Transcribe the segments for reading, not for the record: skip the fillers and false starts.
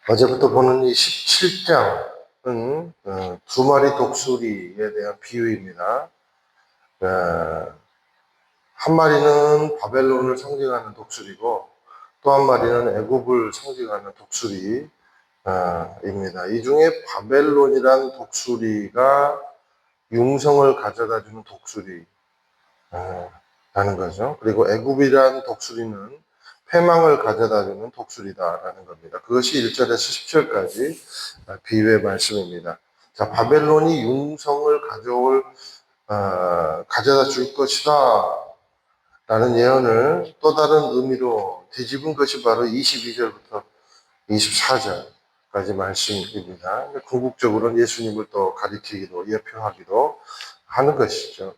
어제부터 보는 이 17장은 두 마리 독수리에 대한 비유입니다. 한 마리는 바벨론을 상징하는 독수리고 또 한 마리는 애굽을 상징하는 독수리입니다. 이 중에 바벨론이란 독수리가 융성을 가져다주는 독수리라는 거죠. 그리고 애굽이란 독수리는 패망을 가져다주는 독수리다라는 겁니다. 그것이 1절에서 10절까지 비유의 말씀입니다. 자, 바벨론이 융성을 가져다 줄 것이다 라는 예언을 또 다른 의미로 뒤집은 것이 바로 22절부터 24절까지 말씀입니다. 궁극적으로는 예수님을 또 가리키기도 예표하기도 하는 것이죠.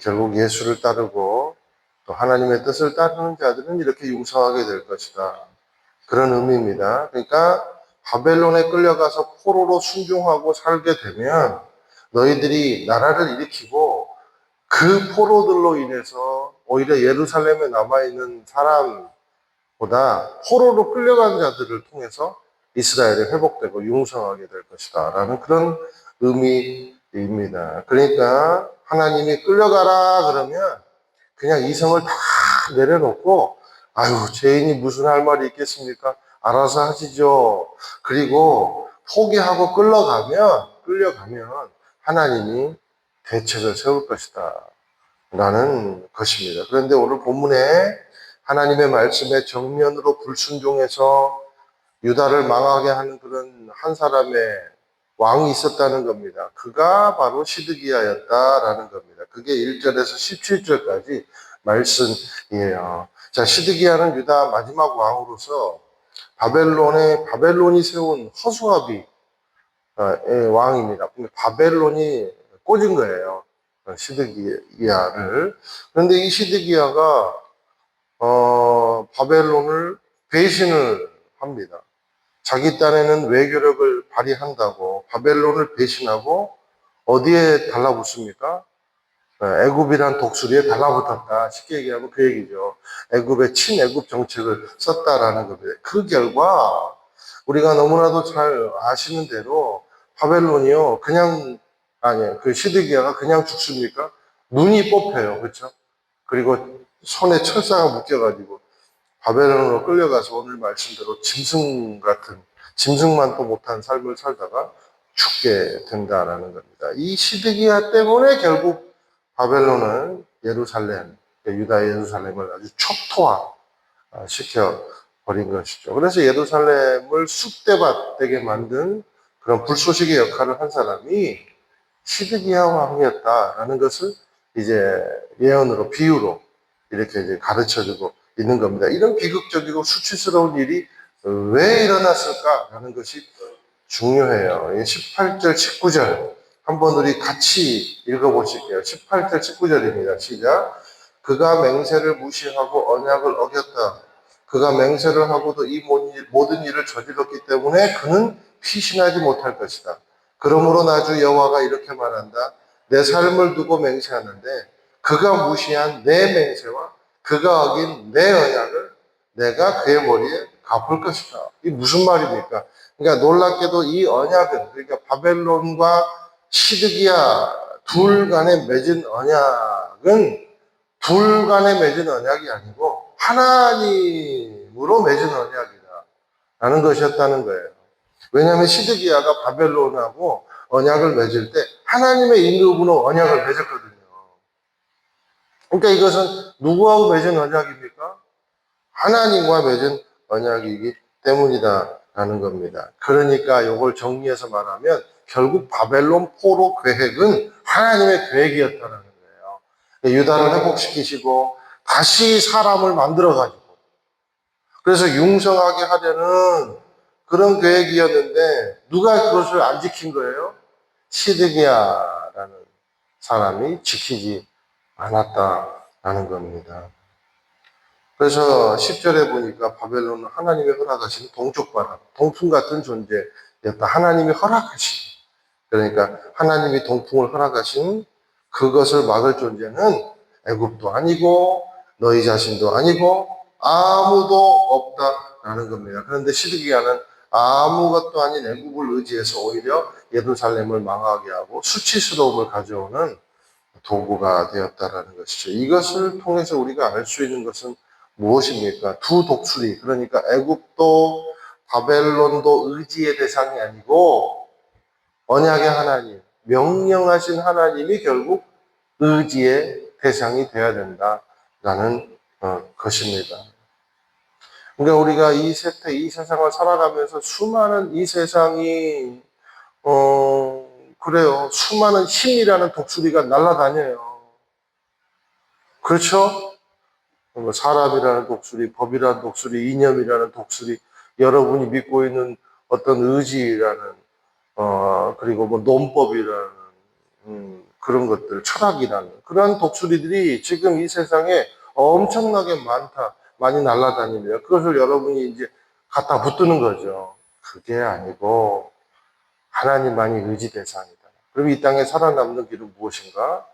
결국 예수를 따르고 또 하나님의 뜻을 따르는 자들은 이렇게 융성하게 될 것이다. 그런 의미입니다. 그러니까 바벨론에 끌려가서 포로로 순종하고 살게 되면 너희들이 나라를 일으키고 그 포로들로 인해서 오히려 예루살렘에 남아있는 사람보다 포로로 끌려간 자들을 통해서 이스라엘이 회복되고 융성하게 될 것이다 라는 그런 의미입니다. 그러니까 하나님이 끌려가라 그러면 그냥 이성을 다 내려놓고 아유 죄인이 무슨 할 말이 있겠습니까? 알아서 하시죠. 그리고 포기하고 끌려가면 하나님이 대책을 세울 것이다 라는 것입니다. 그런데 오늘 본문에 하나님의 말씀에 정면으로 불순종해서 유다를 망하게 하는 그런 한 사람의 왕이 있었다는 겁니다. 그가 바로 시드기야였다라는 겁니다. 그게 1절에서 17절까지 말씀이에요. 자, 시드기야는 유다 마지막 왕으로서 바벨론이 세운 허수아비의 왕입니다. 바벨론이 꽂은 거예요. 시드기야를. 그런데 이 시드기야가 바벨론을 배신을 합니다. 자기 딴에는 외교력을 발휘한다고 바벨론을 배신하고 어디에 달라붙습니까? 애굽이란 독수리에 달라붙었다. 쉽게 얘기하면 그 얘기죠. 애굽의 친애굽 정책을 썼다라는 겁니다. 그 결과 우리가 너무나도 잘 아시는 대로 바벨론이요. 그 시드기야가 그냥 죽습니까? 눈이 뽑혀요. 그렇죠? 그리고 손에 철사가 묶여가지고 바벨론으로 끌려가서 오늘 말씀대로 짐승만 또 못한 삶을 살다가 죽게 된다라는 겁니다. 이 시드기야 때문에 결국 바벨론은 유다의 예루살렘을 아주 척토화시켜 버린 것이죠. 그래서 예루살렘을 쑥대밭되게 만든 그런 불쏘시개 역할을 한 사람이 시드기야 왕이었다라는 것을 이제 예언으로 비유로 이렇게 이제 가르쳐주고 있는 겁니다. 이런 비극적이고 수치스러운 일이 왜 일어났을까라는 것이 중요해요. 18절, 19절 한번 우리 같이 읽어보실게요. 18절, 19절입니다. 시작. 그가 맹세를 무시하고 언약을 어겼다. 그가 맹세를 하고도 이 모든 일을 저질렀기 때문에 그는 피신하지 못할 것이다. 그러므로 나주 여호와가 이렇게 말한다. 내 삶을 두고 맹세하는데 그가 무시한 내 맹세와 그가 어긴 내 언약을 내가 그의 머리에 갚을 것이다. 이게 무슨 말입니까? 그러니까 놀랍게도 이 언약은 그러니까 바벨론과 시드기야 둘 간에 맺은 언약은 둘 간에 맺은 언약이 아니고 하나님으로 맺은 언약이다 라는 것이었다는 거예요. 왜냐하면 시드기야가 바벨론하고 언약을 맺을 때 하나님의 인도분으로 언약을 맺었거든요. 그러니까 이것은 누구하고 맺은 언약입니까? 하나님과 맺은 언약이기 때문이다라는 겁니다. 그러니까 이걸 정리해서 말하면 결국 바벨론 포로 계획은 하나님의 계획이었다는 거예요. 유다를 회복시키시고 다시 사람을 만들어가지고 그래서 융성하게 하려는 그런 계획이었는데 누가 그것을 안 지킨 거예요? 시드기야라는 사람이 지키지 않았다라는 겁니다. 그래서 10절에 보니까 바벨론은 하나님이 허락하신 동쪽바람, 동풍 같은 존재였다. 하나님이 허락하신, 그러니까 하나님이 동풍을 허락하신 그것을 막을 존재는 애굽도 아니고 너희 자신도 아니고 아무도 없다라는 겁니다. 그런데 시드기야는 아무것도 아닌 애국을 의지해서 오히려 예루살렘을 망하게 하고 수치스러움을 가져오는 도구가 되었다라는 것이죠. 이것을 통해서 우리가 알 수 있는 것은 무엇입니까? 두 독수리, 그러니까 애국도 바벨론도 의지의 대상이 아니고 언약의 하나님, 명령하신 하나님이 결국 의지의 대상이 되어야 된다라는 것입니다. 그러니까 우리가 이 세상을 살아가면서 수많은 이 세상이 그래요. 수많은 힘이라는 독수리가 날아다녀요. 그렇죠? 뭐 사람이라는 독수리, 법이라는 독수리, 이념이라는 독수리, 여러분이 믿고 있는 어떤 의지라는 그리고 뭐 논법이라는 그런 것들, 철학이라는 그런 독수리들이 지금 이 세상에 엄청나게 많이 날아다니며 그것을 여러분이 이제 갖다 붙드는 거죠. 그게 아니고 하나님만이 의지 대상이다. 그럼 이 땅에 살아남는 길은 무엇인가?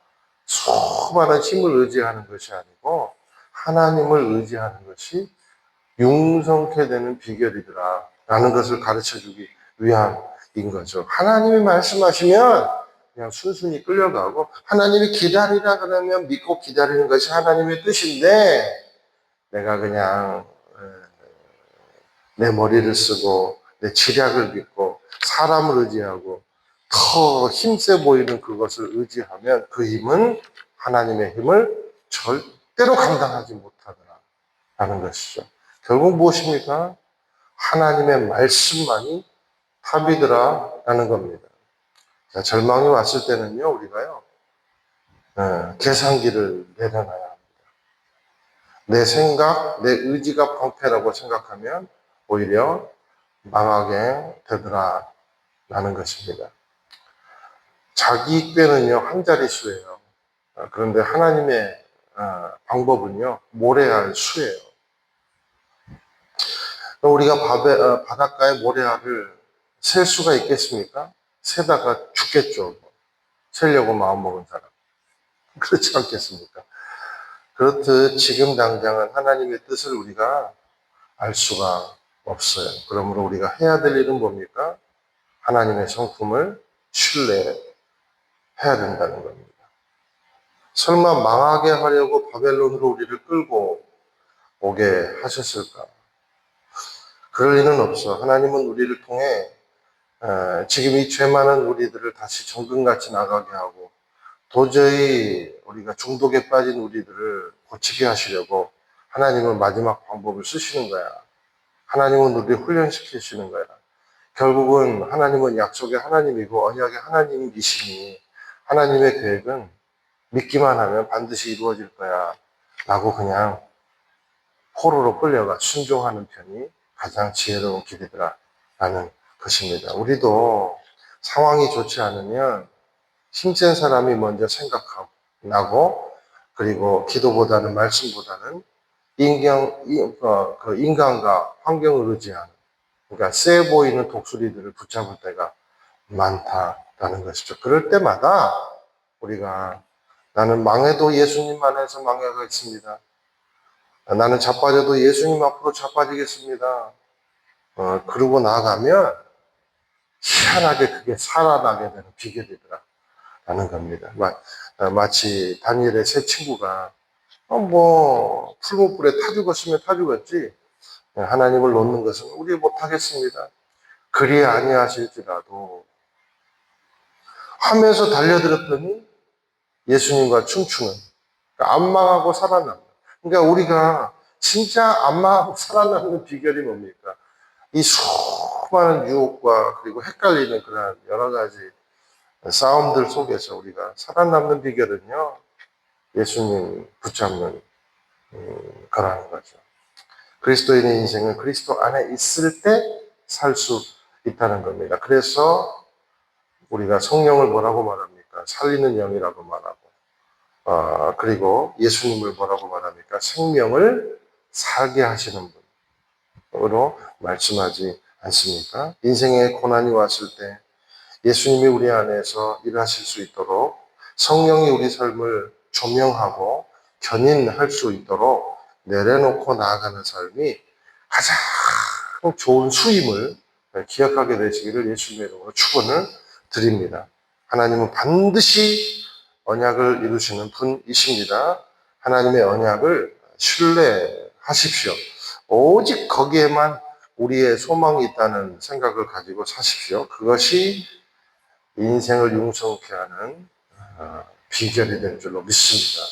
수많은 힘을 의지하는 것이 아니고 하나님을 의지하는 것이 융성케 되는 비결이더라 라는 것을 가르쳐주기 위함인 거죠. 하나님이 말씀하시면 그냥 순순히 끌려가고 하나님이 기다리라 그러면 믿고 기다리는 것이 하나님의 뜻인데 내가 그냥 내 머리를 쓰고 내 지략을 믿고 사람을 의지하고 더 힘세 보이는 그것을 의지하면 그 힘은 하나님의 힘을 절대로 감당하지 못하더라라는 것이죠. 결국 무엇입니까? 하나님의 말씀만이 답이더라라는 겁니다. 자, 절망이 왔을 때는요, 우리가요, 계산기를 내려놔야 합니다. 내 생각, 내 의지가 방패라고 생각하면 오히려 망하게 되더라라는 것입니다. 자기 꾀는요, 한 자릿수예요. 그런데 하나님의 방법은요, 모래알 수예요. 우리가 바닷가에 모래알을 셀 수가 있겠습니까? 세다가 죽겠죠. 세려고 마음먹은 사람. 그렇지 않겠습니까? 그렇듯 지금 당장은 하나님의 뜻을 우리가 알 수가 없어요. 그러므로 우리가 해야 될 일은 뭡니까? 하나님의 성품을 신뢰해야 된다는 겁니다. 설마 망하게 하려고 바벨론으로 우리를 끌고 오게 하셨을까? 그럴 리는 없어. 하나님은 우리를 통해 지금 이 죄 많은 우리들을 다시 정금같이 나가게 하고 도저히 우리가 중독에 빠진 우리들을 고치게 하시려고 하나님은 마지막 방법을 쓰시는 거야. 하나님은 우리를 훈련시키시는 거야. 결국은 하나님은 약속의 하나님이고 언약의 하나님이시니 하나님의 계획은 믿기만 하면 반드시 이루어질 거야 라고 그냥 포로로 끌려가 순종하는 편이 가장 지혜로운 길이더라 라는 것입니다. 우리도 상황이 좋지 않으면 힘센 사람이 먼저 생각나고 그리고 기도보다는 말씀보다는 인간과 환경을 의지하는 그러니까 세 보이는 독수리들을 붙잡을 때가 많다라는 것이죠. 그럴 때마다 우리가 나는 망해도 예수님만 해서 망해가겠습니다. 나는 자빠져도 예수님 앞으로 자빠지겠습니다. 그러고 나가면 희한하게 그게 살아나게 되는 비결이더라 라는 겁니다. 마치 다니엘의 세 친구가 풀무불에 타 죽었으면 타 죽었지 하나님을 놓는 것은 우리 못하겠습니다. 그리 아니하실지라도 하면서 달려들었더니 예수님과 춤추는 안 망하고 살아남는 그러니까 우리가 진짜 안 망하고 살아남는 비결이 뭡니까? 이 수많은 유혹과 그리고 헷갈리는 그런 여러 가지 싸움들 속에서 우리가 살아남는 비결은요 예수님 붙잡는 거라는 거죠. 그리스도인의 인생은 그리스도 안에 있을 때 살 수 있다는 겁니다. 그래서 우리가 성령을 뭐라고 말합니까? 살리는 영이라고 말하고 그리고 예수님을 뭐라고 말합니까? 생명을 살게 하시는 분으로 말씀하지 않습니까? 인생에 고난이 왔을 때 예수님이 우리 안에서 일하실 수 있도록 성령이 우리 삶을 조명하고 견인할 수 있도록 내려놓고 나아가는 삶이 가장 좋은 수임을 기억하게 되시기를 예수님의 이름으로 축원을 드립니다. 하나님은 반드시 언약을 이루시는 분이십니다. 하나님의 언약을 신뢰하십시오. 오직 거기에만 우리의 소망이 있다는 생각을 가지고 사십시오. 그것이 인생을 융성케 하는 비결이 될 줄로 믿습니다.